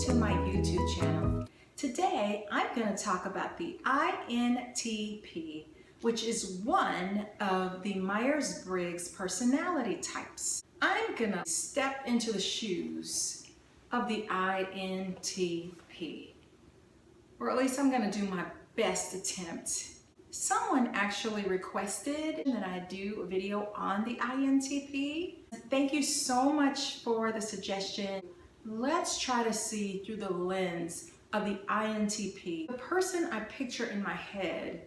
to my YouTube channel. Today I'm going to talk about the INTP, which is one of the Myers-Briggs personality types. I'm going to step into the shoes of the INTP, or at least I'm going to do my best attempt. Someone actually requested that I do a video on the INTP. Thank you so much for the suggestion. Let's try to see through the lens of the INTP. The person I picture in my head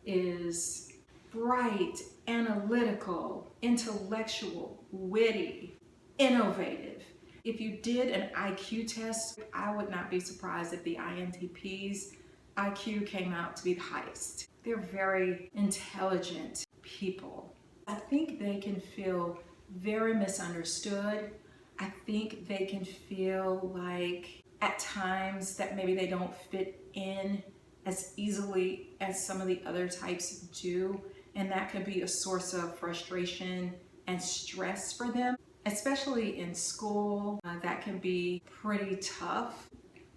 is bright, analytical, intellectual, witty, innovative. If you did an IQ test, I would not be surprised if the INTP's IQ came out to be the highest. They're very intelligent people. I think they can feel very misunderstood. I think they can feel like at times that maybe they don't fit in as easily as some of the other types do, and that could be a source of frustration and stress for them, especially in school. That can be pretty tough.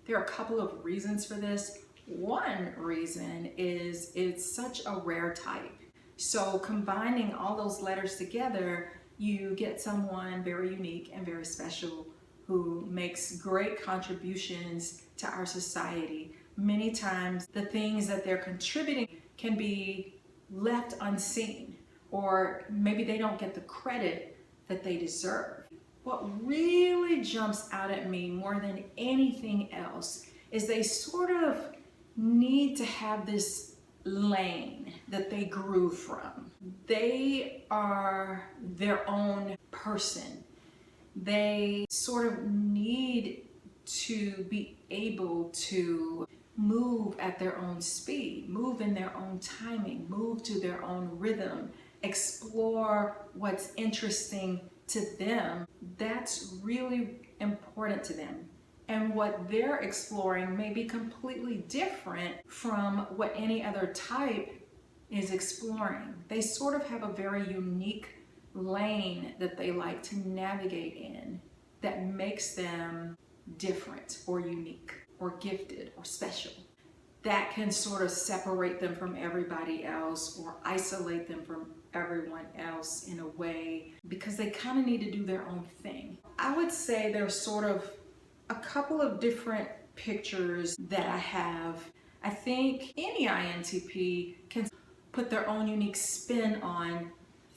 There are a couple of reasons for this. One reason is it's such a rare type. So combining all those letters together, you get someone very unique and very special who makes great contributions to our society. Many times the things that they're contributing can be left unseen, or maybe they don't get the credit that they deserve. What really jumps out at me more than anything else is they sort of need to have this lane that they grew from. They are their own person. They sort of need to be able to move at their own speed, move in their own timing, move to their own rhythm, explore what's interesting to them. That's really important to them. And what they're exploring may be completely different from what any other type is exploring. They sort of have a very unique lane that they like to navigate in that makes them different or unique or gifted or special. That can sort of separate them from everybody else or isolate them from everyone else in a way, because they kind of need to do their own thing. I would say there's sort of a couple of different pictures that I have. I think any INTP can put their own unique spin on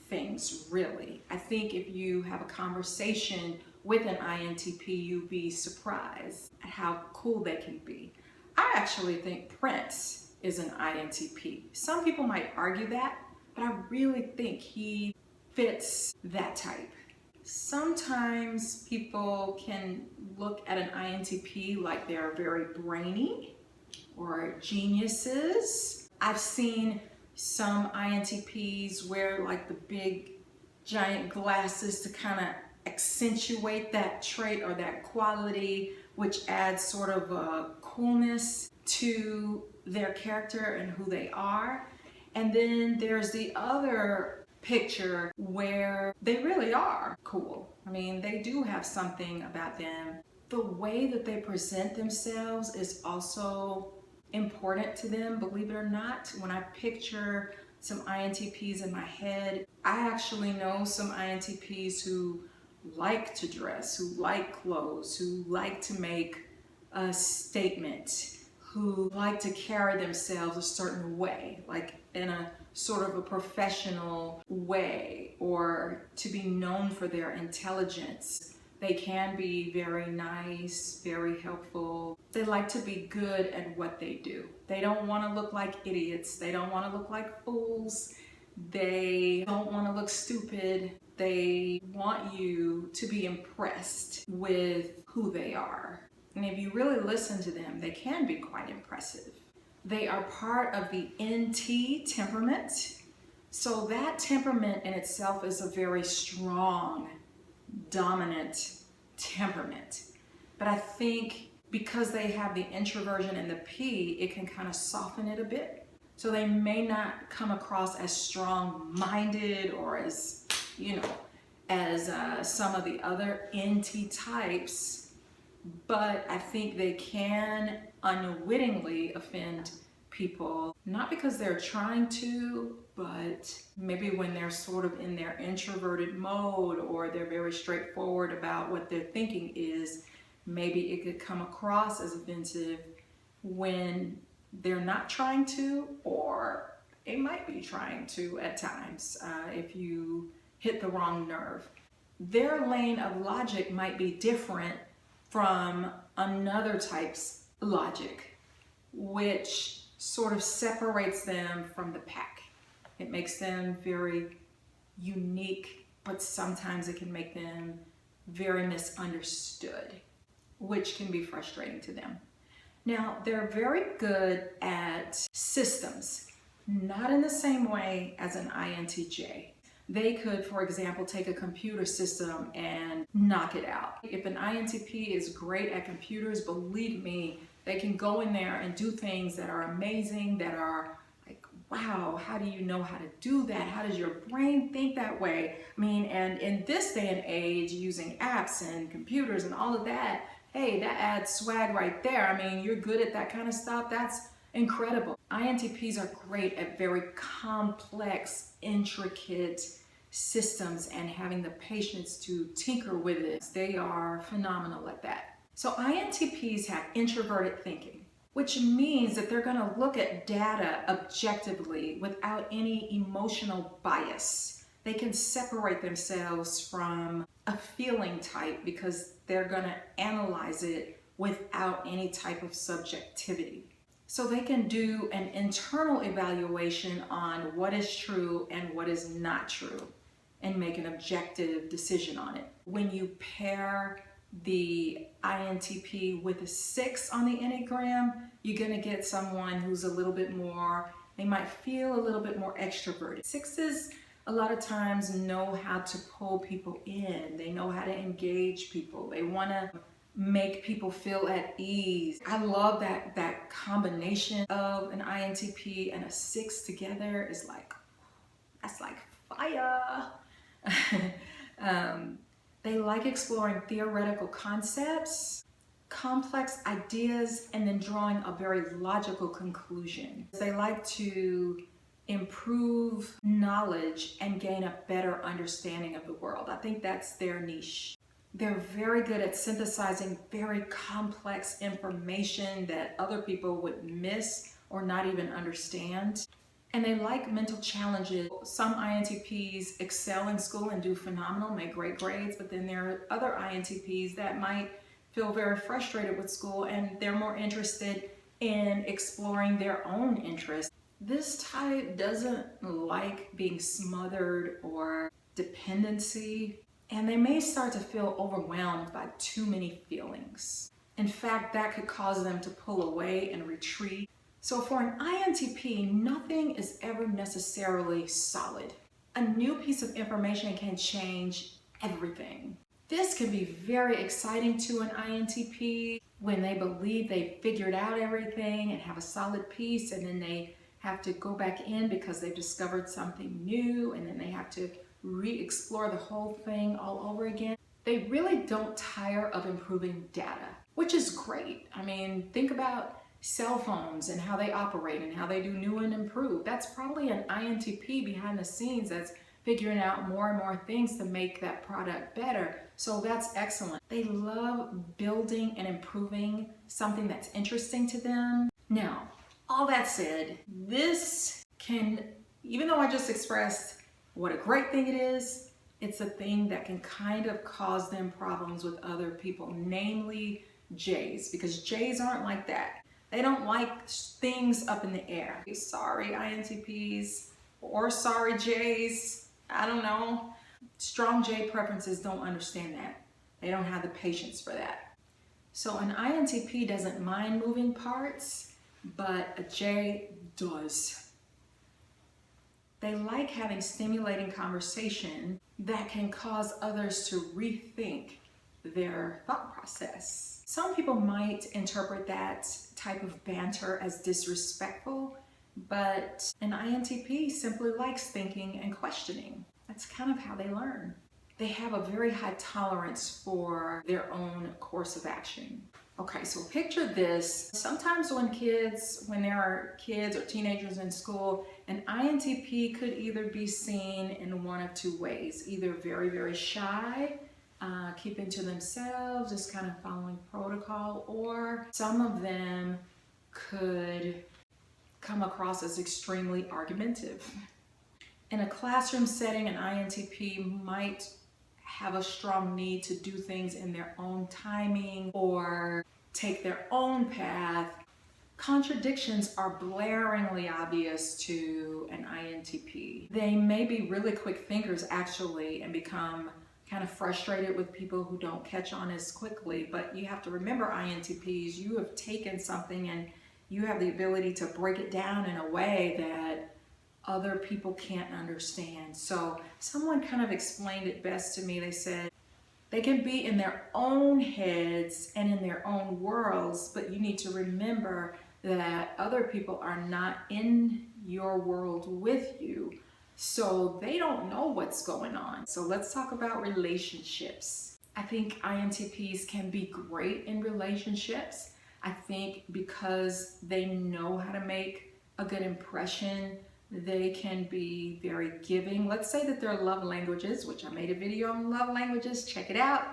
things, really. I think if you have a conversation with an INTP, you'll be surprised at how cool they can be. I actually think Prince is an INTP. Some people might argue that, but I really think he fits that type. Sometimes people can look at an INTP like they're very brainy or geniuses. I've seen some INTPs wear like the big giant glasses to kind of accentuate that trait or that quality, which adds sort of a coolness to their character and who they are. And then there's the other picture where they really are cool. I mean, they do have something about them. The way that they present themselves is also important to them, believe it or not. When I picture some INTPs in my head, I actually know some INTPs who like to dress, who like clothes, who like to make a statement, who like to carry themselves a certain way, like in a sort of a professional way, or to be known for their intelligence. They can be very nice, very helpful. They like to be good at what they do. They don't want to look like idiots. They don't want to look like fools. They don't want to look stupid. They want you to be impressed with who they are. And if you really listen to them, they can be quite impressive. They are part of the NT temperament. So that temperament in itself is a very strong, dominant temperament. But I think because they have the introversion and the P, it can kind of soften it a bit. So they may not come across as strong-minded or as, as some of the other NT types, but I think they can unwittingly offend people, not because they're trying to, but maybe when they're sort of in their introverted mode, or they're very straightforward about what their thinking is, maybe it could come across as offensive when they're not trying to, or it might be trying to at times if you hit the wrong nerve. Their lane of logic might be different from another type's logic, which sort of separates them from the pack. It makes them very unique, but sometimes it can make them very misunderstood, which can be frustrating to them. Now, they're very good at systems, not in the same way as an INTJ. They could, for example, take a computer system and knock it out. If an INTP is great at computers, believe me, they can go in there and do things that are amazing, that are like, wow, how do you know how to do that? How does your brain think that way? I mean, and in this day and age, using apps and computers and all of that, hey, that adds swag right there. I mean, you're good at that kind of stuff. That's incredible. INTPs are great at very complex, intricate systems and having the patience to tinker with it. They are phenomenal at that. So INTPs have introverted thinking, which means that they're going to look at data objectively without any emotional bias. They can separate themselves from a feeling type because they're going to analyze it without any type of subjectivity. So they can do an internal evaluation on what is true and what is not true and make an objective decision on it. When you pair the INTP with a 6 on the Enneagram, you're going to get someone who's a little bit more, they might feel a little bit more extroverted. 6s a lot of times know how to pull people in. They know how to engage people. They want to make people feel at ease. I love that combination of an INTP and a 6 together is like, that's like fire. They like exploring theoretical concepts, complex ideas, and then drawing a very logical conclusion. They like to improve knowledge and gain a better understanding of the world. I think that's their niche. They're very good at synthesizing very complex information that other people would miss or not even understand. And they like mental challenges. Some INTPs excel in school and do phenomenal, make great grades, but then there are other INTPs that might feel very frustrated with school and they're more interested in exploring their own interests. This type doesn't like being smothered or dependency, and they may start to feel overwhelmed by too many feelings. In fact, that could cause them to pull away and retreat. So for an INTP, nothing is ever necessarily solid. A new piece of information can change everything. This can be very exciting to an INTP when they believe they figured out everything and have a solid piece, and then they have to go back in because they've discovered something new, and then they have to re-explore the whole thing all over again. They really don't tire of improving data, which is great. I mean, think about cell phones and how they operate and how they do new and improve. That's probably an INTP behind the scenes that's figuring out more and more things to make that product better. So that's excellent. They love building and improving something that's interesting to them. Now, all that said, this can, even though I just expressed what a great thing it is, it's a thing that can kind of cause them problems with other people, namely J's, because J's aren't like that. They don't like things up in the air. Sorry, INTPs, or sorry, J's, I don't know. Strong J preferences don't understand that. They don't have the patience for that. So an INTP doesn't mind moving parts, but a J does. They like having stimulating conversation that can cause others to rethink their thought process. Some people might interpret that type of banter as disrespectful, but an INTP simply likes thinking and questioning. That's kind of how they learn. they have a very high tolerance for their own course of action. Okay, so picture this. Sometimes when there are kids or teenagers in school, an INTP could either be seen in one of two ways. Either very, very shy, keeping to themselves, just kind of following protocol, or some of them could come across as extremely argumentative. In a classroom setting, an INTP might have a strong need to do things in their own timing or take their own path. Contradictions are blaringly obvious to an INTP. They may be really quick thinkers actually and become kind of frustrated with people who don't catch on as quickly, but you have to remember, INTPs, you have taken something and you have the ability to break it down in a way that other people can't understand. So someone kind of explained it best to me. They said they can be in their own heads and in their own worlds, but you need to remember that other people are not in your world with you, so they don't know what's going on. So let's talk about relationships. I think INTPs can be great in relationships. I think because they know how to make a good impression, they can be very giving. Let's say that their love languages, which I made a video on love languages, check it out.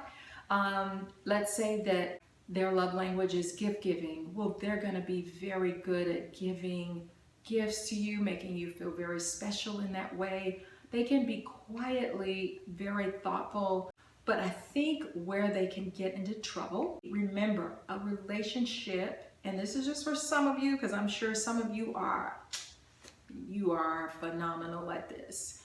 Let's say that their love language is gift giving. Well, they're gonna be very good at giving gifts to you, making you feel very special in that way. They can be quietly very thoughtful, but I think where they can get into trouble, remember, a relationship, and this is just for some of you, because I'm sure some of you are phenomenal at this,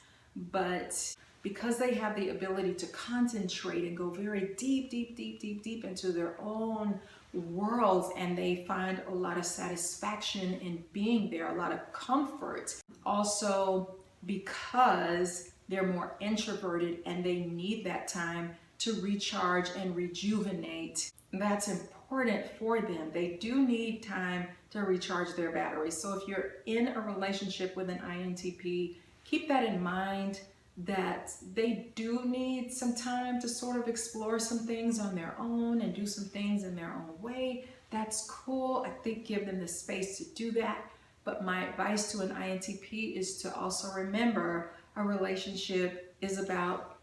but because they have the ability to concentrate and go very deep into their own worlds, and they find a lot of satisfaction in being there, a lot of comfort. Also, because they're more introverted and they need that time to recharge and rejuvenate, that's important for them. They do need time to recharge their batteries. So if you're in a relationship with an INTP, keep that in mind, that they do need some time to sort of explore some things on their own and do some things in their own way. That's cool. I think give them the space to do that. But my advice to an INTP is to also remember a relationship is about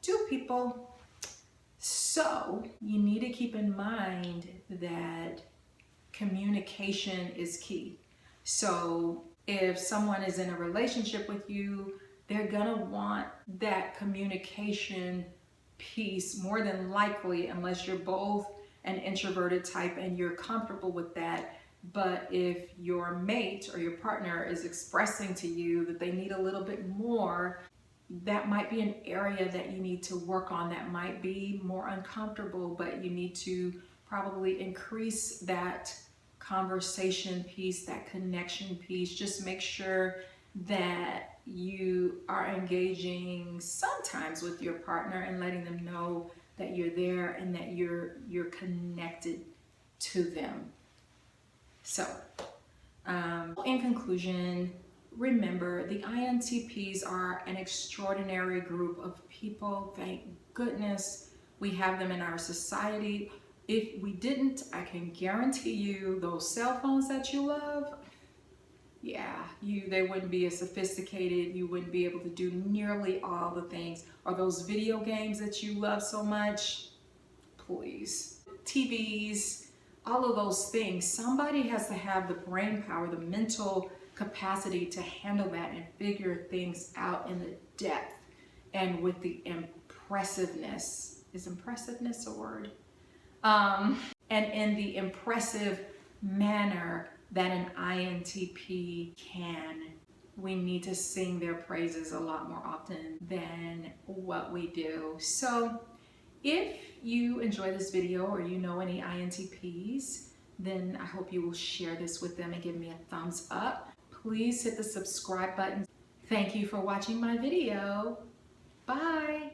two people. So you need to keep in mind that communication is key. So if someone is in a relationship with you, they're gonna want that communication piece more than likely, unless you're both an introverted type and you're comfortable with that. But if your mate or your partner is expressing to you that they need a little bit more, that might be an area that you need to work on. That might be more uncomfortable, but you need to probably increase that conversation piece, that connection piece. Just make sure that you are engaging sometimes with your partner and letting them know that you're there and that you're connected to them. So, in conclusion, remember, the INTPs are an extraordinary group of people. Thank goodness we have them in our society. If we didn't, I can guarantee you those cell phones that you love, yeah, they wouldn't be as sophisticated. You wouldn't be able to do nearly all the things. Or those video games that you love so much, please. TVs, all of those things. Somebody has to have the brain power, the mental capacity to handle that and figure things out in the depth and with the impressiveness. Is impressiveness a word? And in the impressive manner that an INTP can. We need to sing their praises a lot more often than what we do. So if you enjoy this video or you know any INTPs, then I hope you will share this with them and give me a thumbs up. Please hit the subscribe button. Thank you for watching my video. Bye.